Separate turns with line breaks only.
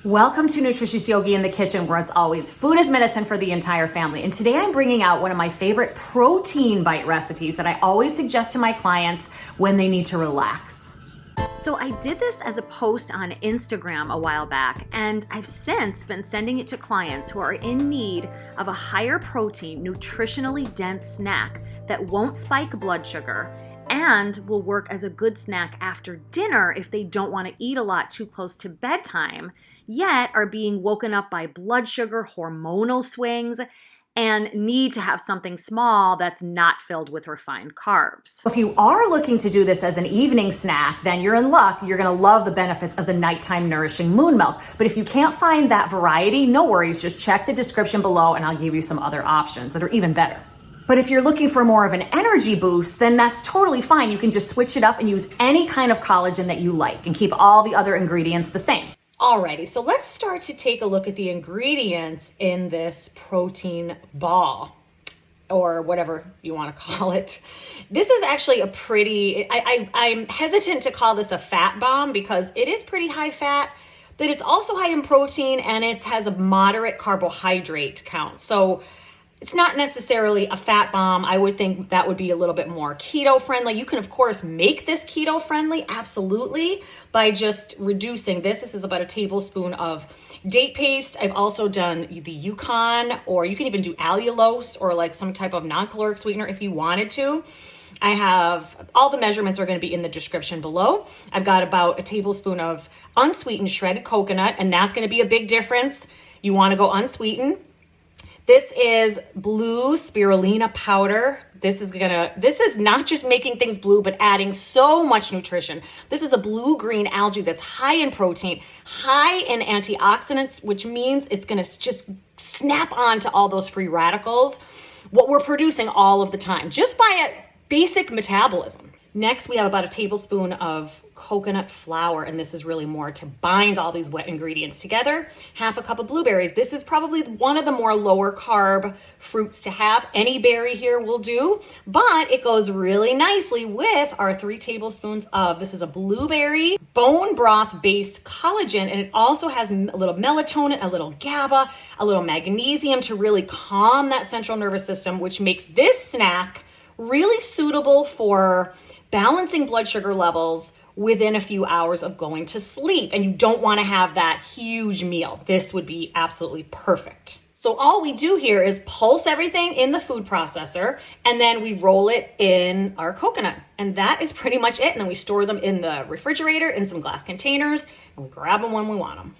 Welcome to Nutritious Yogi in the Kitchen, where it's always food is medicine for the entire family. And today I'm bringing out one of my favorite protein bite recipes that I always suggest to my clients when they need to relax.
So I did this as a post on Instagram a while back, and I've since been sending it to clients who are in need of a higher protein, nutritionally dense snack that won't spike blood sugar and will work as a good snack after dinner if they don't want to eat a lot too close to bedtime, yet are being woken up by blood sugar hormonal swings and need to have something small that's not filled with refined carbs.
If you are looking to do this as an evening snack, then you're in luck. You're gonna love the benefits of the nighttime nourishing moon milk. But if you can't find that variety, no worries, just check the description below and I'll give you some other options that are even better. But if you're looking for more of an energy boost, then that's totally fine. You can just switch it up and use any kind of collagen that you like and keep all the other ingredients the same. Alrighty, so let's start to take a look at the ingredients in this protein ball, or whatever you want to call it. This is actually a pretty, I'm hesitant to call this a fat bomb because it is pretty high fat, but it's also high in protein and it has a moderate carbohydrate count. So it's not necessarily a fat bomb. I would think that would be a little bit more keto friendly. You can, of course, make this keto friendly, absolutely, by just reducing this. This is about a tablespoon of date paste. I've also done the Yukon, or you can even do allulose or like some type of non-caloric sweetener if you wanted to. I have, all the measurements are going to be in the description below. I've got about a tablespoon of unsweetened shredded coconut, and that's going to be a big difference. You want to go unsweetened. This is blue spirulina powder. This is not just making things blue, but adding so much nutrition. This is a blue-green algae that's high in protein, high in antioxidants, which means it's gonna just snap on to all those free radicals, what we're producing all of the time, just by a basic metabolism. Next, we have about a tablespoon of coconut flour, and this is really more to bind all these wet ingredients together. Half a cup of blueberries. This is probably one of the more lower carb fruits to have. Any berry here will do, but it goes really nicely with our 3 tablespoons of, this is a blueberry bone broth based collagen, and it also has a little melatonin, a little GABA, a little magnesium to really calm that central nervous system, which makes this snack really suitable for balancing blood sugar levels within a few hours of going to sleep. And you don't want to have that huge meal. This would be absolutely perfect. So all we do here is pulse everything in the food processor, and then we roll it in our coconut. And that is pretty much it. And then we store them in the refrigerator in some glass containers, and we grab them when we want them.